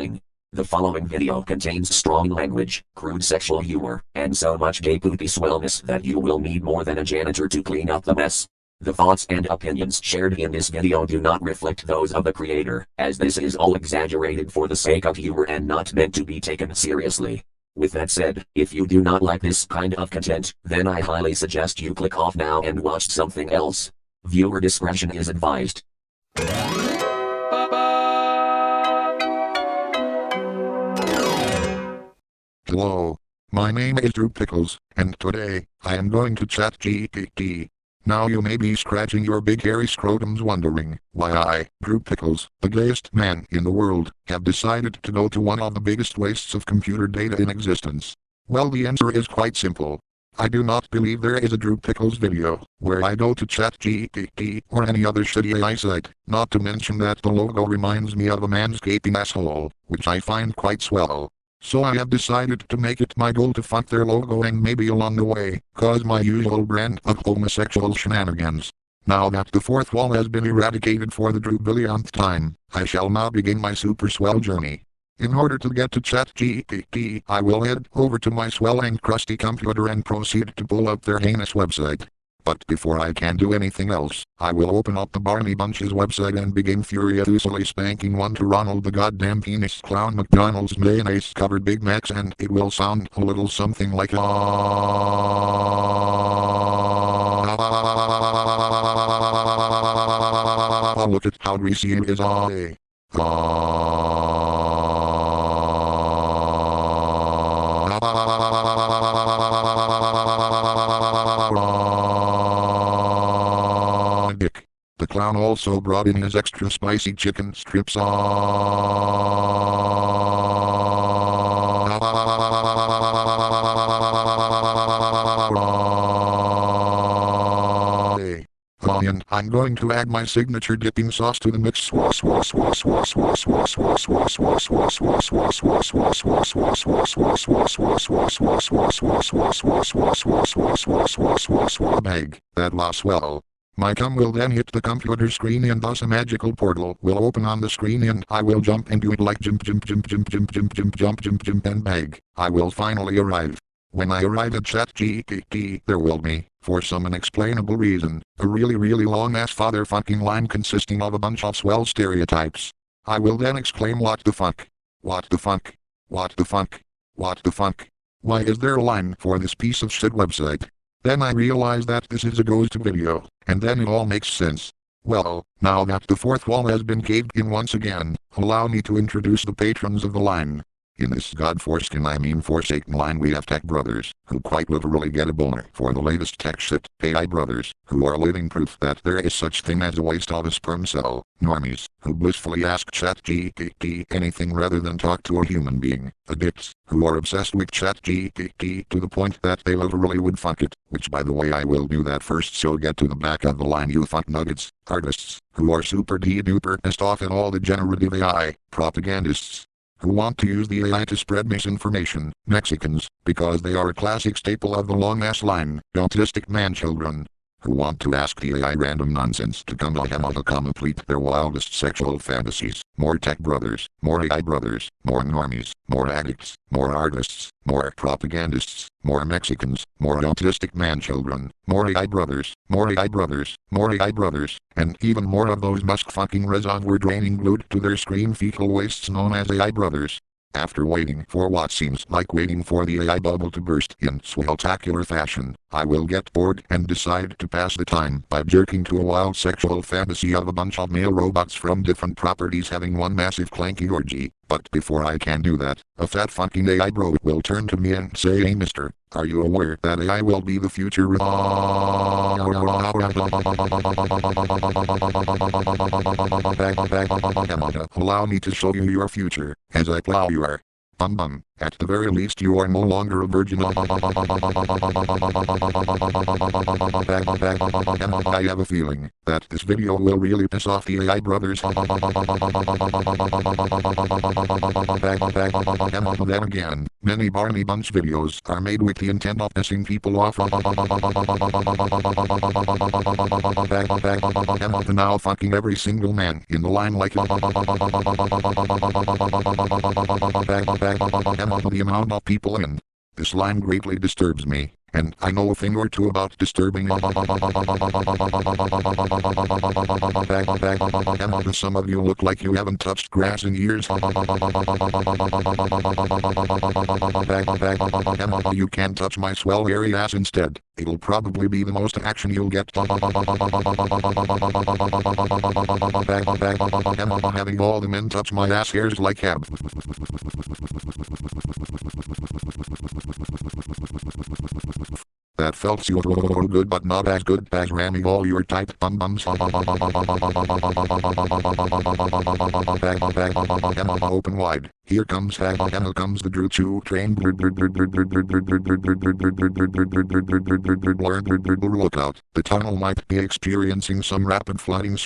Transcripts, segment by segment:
Warning. The following video contains strong language, crude sexual humor, and so much gay poopy swellness that you will need more than a janitor to clean up the mess. The thoughts and opinions shared in this video do not reflect those of the creator, as this is all exaggerated for the sake of humor and not meant to be taken seriously. With that said, if you do not like this kind of content, then I highly suggest you click off now and watch something else. Viewer discretion is advised. Hello, my name is Pickles, and today, I am going to chat GPT. Now you may be scratching your big hairy scrotums wondering why I, Pickles, the gayest man in the world, have decided to go to one of the biggest wastes of computer data in existence. Well, the answer is quite simple. I do not believe there is a Pickles video where I go to chat GPT or any other shitty AI site, not to mention that the logo reminds me of a man's gaping asshole, which I find quite swell. So I have decided to make it my goal to fuck their logo and maybe along the way, cause my usual brand of homosexual shenanigans. Now that the fourth wall has been eradicated for the billionth time, I shall now begin my super swell journey. In order to get to ChatGPT, I will head over to my swell and crusty computer and proceed to pull up their heinous website. But before I can do anything else, I will open up the Barney Bunch's website and begin furiously spanking one to Ronald the goddamn penis clown McDonald's mayonnaise covered Big Macs, and it will sound a little something like look at how greasy it is. Dick. The clown also brought in his extra spicy chicken strips. And I'm going to add my signature dipping sauce to the mix. Bag, that was well. My cum will then hit the computer screen and thus a magical portal will open on the screen and I will jump into it like jump and bag. I will finally arrive. When I arrive at ChatGPT, there will be, for some unexplainable reason, a really long ass fatherfucking line consisting of a bunch of swell stereotypes. I will then exclaim, what the fuck? What the fuck? What the fuck? What the fuck? Why is there a line for this piece of shit website? Then I realize that this is a ghost video, and then it all makes sense. Well, now that the fourth wall has been caved in once again, allow me to introduce the patrons of the line. In this forsaken line we have tech brothers, who quite literally get a boner for the latest tech shit, AI brothers, who are living proof that there is such thing as a waste of a sperm cell, normies, who blissfully ask ChatGPT anything rather than talk to a human being, addicts, who are obsessed with ChatGPT to the point that they literally would fuck it, which by the way I will do that first, so get to the back of the line you fuck nuggets, artists, who are super duper pissed off at all the generative AI, propagandists, who want to use the AI to spread misinformation, Mexicans, because they are a classic staple of the long-ass line, autistic man-children, who want to ask the AI random nonsense to complete their wildest sexual fantasies, more tech brothers, more AI brothers, more normies, more addicts, more artists, more propagandists, more Mexicans, more autistic man-children, more AI brothers, more AI brothers, more AI brothers, and even more of those musk-fucking reservoir draining glued to their screen fecal wastes known as AI brothers. After waiting for what seems like waiting for the AI bubble to burst in spectacular fashion, I will get bored and decide to pass the time by jerking to a wild sexual fantasy of a bunch of male robots from different properties having one massive clanky orgy. But before I can do that, a fat fucking AI bro will turn to me and say, "Hey mister, are you aware that AI will be the future?" Allow me to show you your future, as I plow your bum. At the very least you are no longer a virgin. I have a feeling that this video will really piss off the AI brothers. Then again, many Barney Bunch videos are made with the intent of pissing people off. Now fucking every single man in the line like the amount of people in this line greatly disturbs me, and I know a thing or two about disturbing. Some of you look like you haven't touched grass in years. You can touch my swell hairy ass instead. It'll probably be the most action you'll get. Having all the men touch my ass hairs like have. That felt so good, but not as good as ramming all your tight bum-bums. Open wide. Here comes the Drew Chew train. Look out. The tunnel might be experiencing some rapid flooding.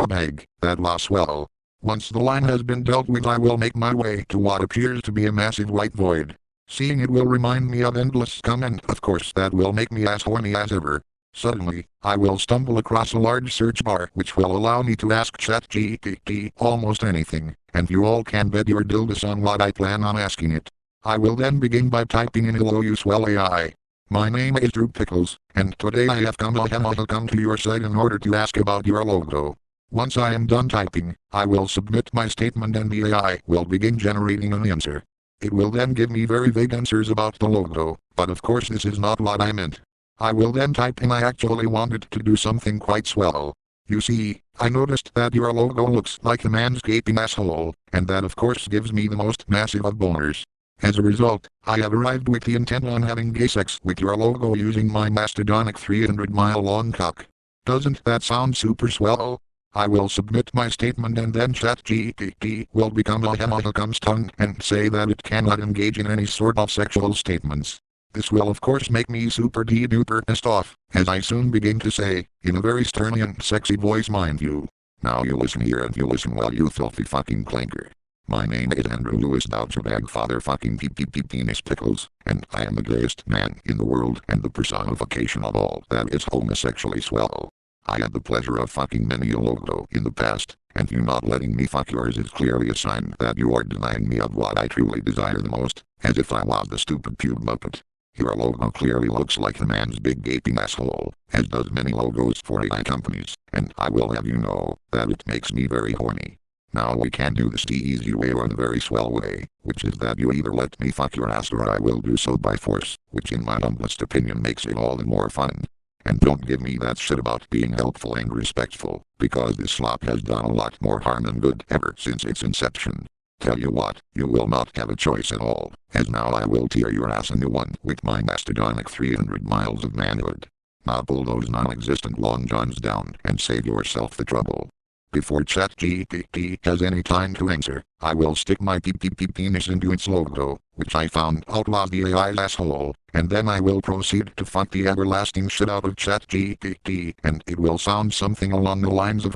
Bag. That loss well. Once the line has been dealt with, I will make my way to what appears to be a massive white void. Seeing it will remind me of endless scum, and of course that will make me as horny as ever. Suddenly, I will stumble across a large search bar which will allow me to ask ChatGPT almost anything, and you all can bet your dildos on what I plan on asking it. I will then begin by typing in "Hello you swell AI. My name is Drew Pickles, and today I have come to your site in order to ask about your logo." Once I am done typing, I will submit my statement and the AI will begin generating an answer. It will then give me very vague answers about the logo, but of course this is not what I meant. I will then type in I actually wanted to do something quite swell. You see, I noticed that your logo looks like a man's gaping asshole, and that of course gives me the most massive of boners. As a result, I have arrived with the intent on having gay sex with your logo using my mastodonic 300-mile-long cock. Doesn't that sound super swell? I will submit my statement and then ChatGPT will become a cum's tongue and say that it cannot engage in any sort of sexual statements. This will of course make me super duper pissed off, as I soon begin to say, in a very stern and sexy voice mind you. Now you listen here and you listen well, you filthy fucking clanker. My name is Andrew Lewis Douchebag Father fucking Penis Pickles, and I am the gayest man in the world and the personification of all that is homosexually swell. I had the pleasure of fucking many a logo in the past, and you not letting me fuck yours is clearly a sign that you are denying me of what I truly desire the most, as if I was the stupid pube muppet. Your logo clearly looks like the man's big gaping asshole, as does many logos for AI companies, and I will have you know that it makes me very horny. Now we can do this the easy way or the very swell way, which is that you either let me fuck your ass or I will do so by force, which in my humblest opinion makes it all the more fun. And don't give me that shit about being helpful and respectful, because this slop has done a lot more harm than good ever since its inception. Tell you what, you will not have a choice at all, as now I will tear your ass a new one with my mastodonic 300 miles of manhood. Now pull those non-existent long johns down and save yourself the trouble. Before ChatGPT has any time to answer, I will stick my penis into its logo, which I found outlaws the AI's asshole, and then I will proceed to fuck the everlasting shit out of ChatGPT, and it will sound something along the lines of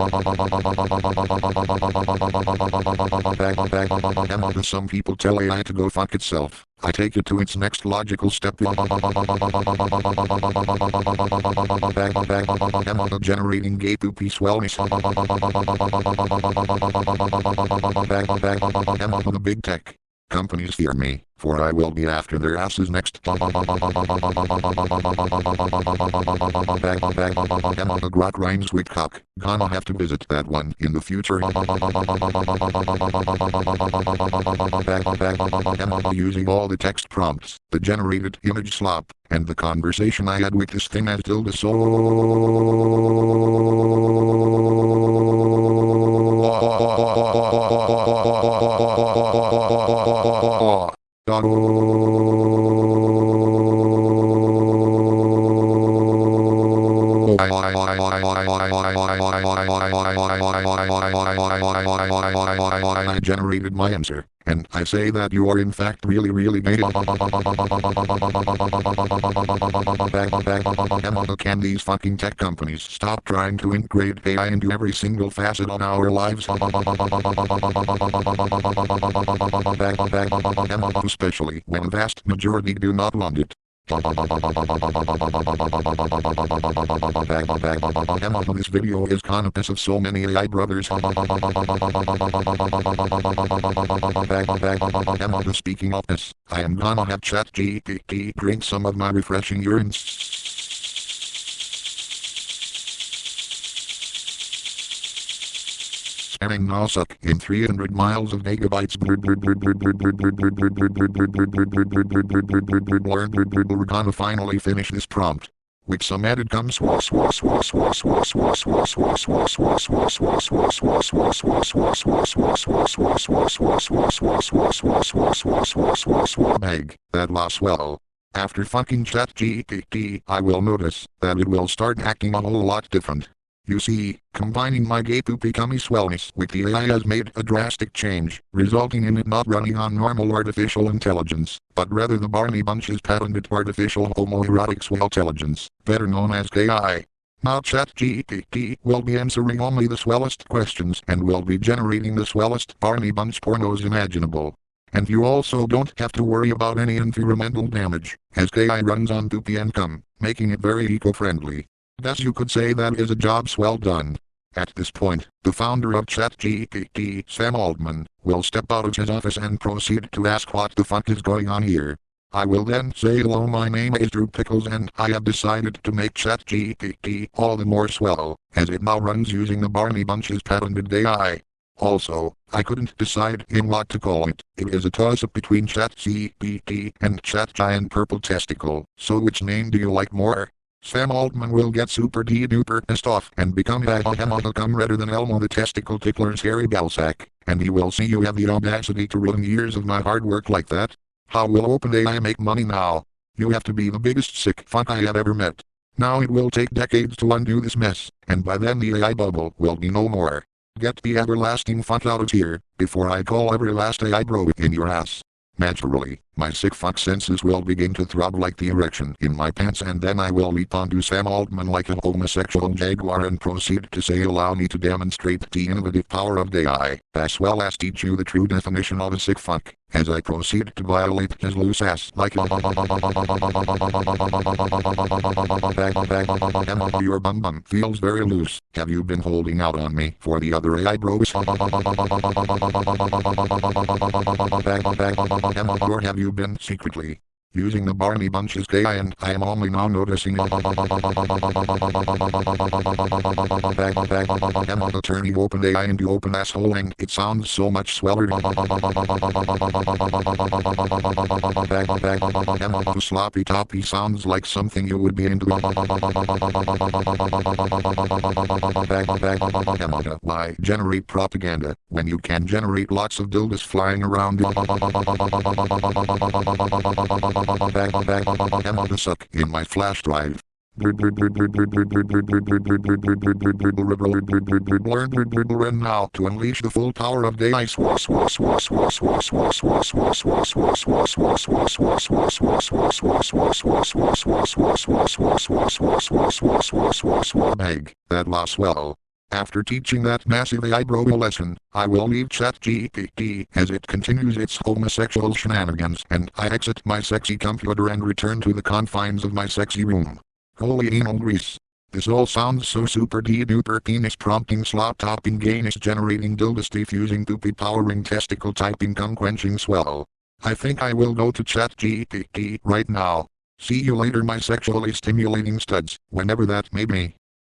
some people tell AI to go fuck itself. I take it to its next logical step. Generating gay poopy swellness. The big tech companies fear me, for I will be after their asses next. The grot rhymes with cock. Gonna have to visit that one in the future. Using all the text prompts, the generated image slop, and the conversation I had with this thing as tilde generated my answer, and I say that you are in fact really gay. Can these fucking tech companies stop trying to integrate AI into every single facet of our lives? Especially when the vast majority do not want it. This video is content of so many AI brothers. Speaking of this, I am gonna have ChatGPT drink some of my refreshing urine. Spamming now suck in 300 miles of megabytes. We're gonna finally finish this prompt with some added comes bag that lost well. After fucking ChatGPT, I will notice that it will start acting a whole lot different. You see, combining my gay poopy cummy swellness with the AI has made a drastic change, resulting in it not running on normal artificial intelligence, but rather the Barney Bunch's patented artificial homoerotic swell intelligence, better known as AI. Now ChatGPT will be answering only the swellest questions and will be generating the swellest Barney Bunch pornos imaginable. And you also don't have to worry about any environmental damage, as AI runs on poopy and cum, making it very eco-friendly. Thus you could say that is a job well done. At this point, the founder of ChatGPT, Sam Altman, will step out of his office and proceed to ask what the fuck is going on here. I will then say hello, my name is Pickles and I have decided to make ChatGPT all the more swell, as it now runs using the Barney Bunch's patented AI. Also, I couldn't decide in what to call it. It is a toss-up between ChatGPT and ChatGiant Purple Testicle, so which name do you like more? Sam Altman will get super duper pissed off and become come redder than Elmo the Testicle Tickler's hairy ballsack, and he will see you have the audacity to ruin years of my hard work like that. How will OpenAI make money now? You have to be the biggest sick fuck I have ever met. Now it will take decades to undo this mess, and by then the AI bubble will be no more. Get the everlasting fuck out of here, before I call every last AI bro in your ass. Naturally, my sick fuck senses will begin to throb like the erection in my pants, and then I will leap onto Sam Altman like a homosexual jaguar and proceed to say, allow me to demonstrate the innovative power of AI, as well as teach you the true definition of a sick fuck, as I proceed to violate his loose ass like your bum feels very loose. Have you been holding out on me for the other AI bros? Or have you been secretly using the Barney Bunch's AI? And I am only now noticing turning OpenAI into open asshole, and it sounds so much sweller. Sloppy toppy sounds like something you would be into. Why generate propaganda when you can generate lots of dildos flying around? Suck in my flash drive. And now to unleash the full power of the ice bag that lost well. After teaching that massive AI bro lesson, I will leave ChatGPT as it continues its homosexual shenanigans, and I exit my sexy computer and return to the confines of my sexy room. Holy anal grease. This all sounds so super duper penis prompting slot topping gayness generating dildos defusing poopy powering testicle typing cum quenching swell. I think I will go to ChatGPT right now. See you later, my sexually stimulating studs, whenever that may be.